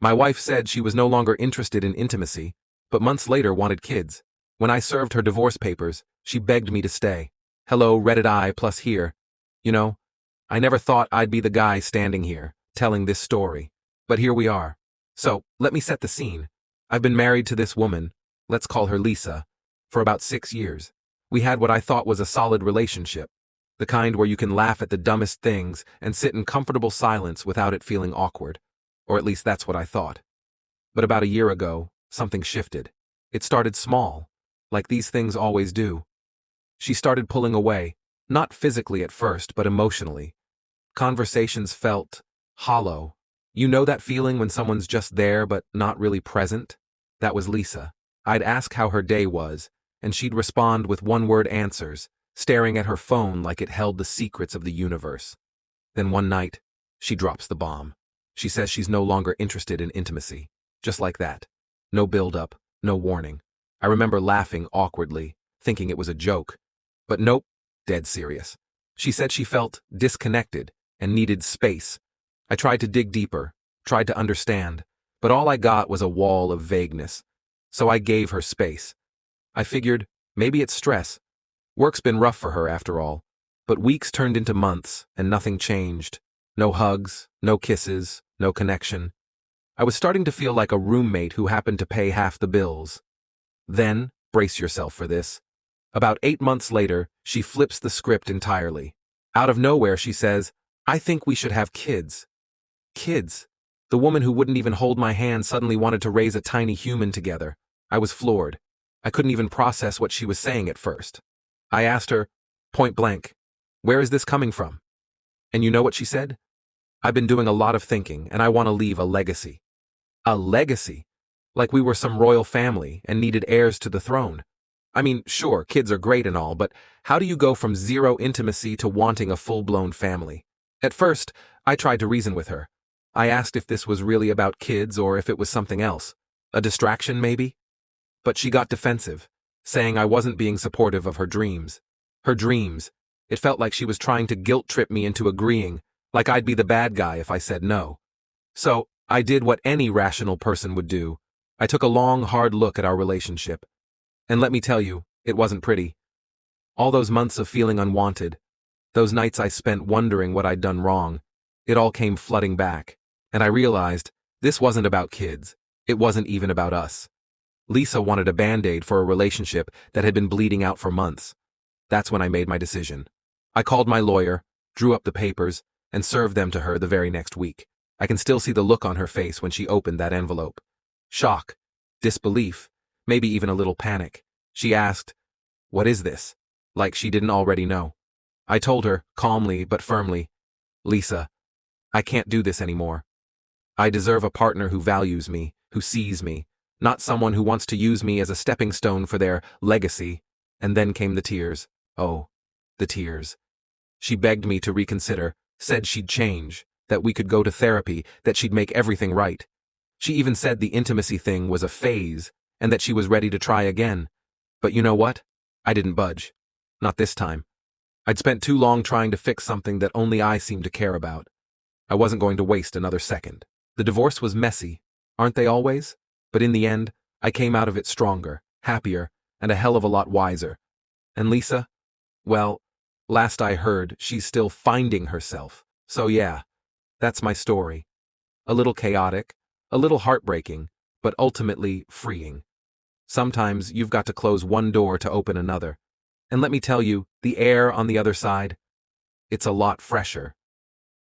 My wife said she was no longer interested in intimacy, but months later wanted kids. When I served her divorce papers, she begged me to stay. Hello, Reddit I plus here. You know, I never thought I'd be the guy standing here, telling this story. But here we are. So, let me set the scene. I've been married to this woman, let's call her Lisa, for about 6 years. We had what I thought was a solid relationship. The kind where you can laugh at the dumbest things and sit in comfortable silence without it feeling awkward. Or at least that's what I thought. But about a year ago, something shifted. It started small, like these things always do. She started pulling away, not physically at first, but emotionally. Conversations felt hollow. You know that feeling when someone's just there but not really present? That was Lisa. I'd ask how her day was, and she'd respond with one-word answers, staring at her phone like it held the secrets of the universe. Then one night, she drops the bomb. She says she's no longer interested in intimacy. Just like that. No build-up, no warning. I remember laughing awkwardly, thinking it was a joke. But nope, dead serious. She said she felt disconnected and needed space. I tried to dig deeper, tried to understand, but all I got was a wall of vagueness. So I gave her space. I figured, maybe it's stress. Work's been rough for her after all. But weeks turned into months, and nothing changed. No hugs, no kisses, no connection. I was starting to feel like a roommate who happened to pay half the bills. Then, brace yourself for this. About 8 months later, she flips the script entirely. Out of nowhere, she says, "I think we should have kids." Kids. The woman who wouldn't even hold my hand suddenly wanted to raise a tiny human together. I was floored. I couldn't even process what she was saying at first. I asked her, point blank, "Where is this coming from?" And you know what she said? "I've been doing a lot of thinking, and I want to leave a legacy." A legacy? Like we were some royal family and needed heirs to the throne. I mean, sure, kids are great and all, but how do you go from zero intimacy to wanting a full-blown family? At first, I tried to reason with her. I asked if this was really about kids or if it was something else. A distraction, maybe? But she got defensive, saying I wasn't being supportive of her dreams. Her dreams. It felt like she was trying to guilt-trip me into agreeing, like I'd be the bad guy if I said no. So, I did what any rational person would do. I took a long, hard look at our relationship. And let me tell you, it wasn't pretty. All those months of feeling unwanted, those nights I spent wondering what I'd done wrong, it all came flooding back. And I realized, this wasn't about kids. It wasn't even about us. Lisa wanted a band-aid for a relationship that had been bleeding out for months. That's when I made my decision. I called my lawyer, drew up the papers, and served them to her the very next week. I can still see the look on her face when she opened that envelope. Shock, disbelief, maybe even a little panic. She asked, "What is this?" Like she didn't already know. I told her, calmly but firmly, "Lisa, I can't do this anymore. I deserve a partner who values me, who sees me, not someone who wants to use me as a stepping stone for their legacy." And then came the tears. Oh, the tears. She begged me to reconsider, said she'd change, that we could go to therapy, that she'd make everything right. She even said the intimacy thing was a phase, and that she was ready to try again. But you know what? I didn't budge. Not this time. I'd spent too long trying to fix something that only I seemed to care about. I wasn't going to waste another second. The divorce was messy, aren't they always? But in the end, I came out of it stronger, happier, and a hell of a lot wiser. And Lisa? Well, last I heard, she's still finding herself. So yeah, that's my story. A little chaotic, a little heartbreaking, but ultimately freeing. Sometimes you've got to close one door to open another. And let me tell you, the air on the other side, it's a lot fresher.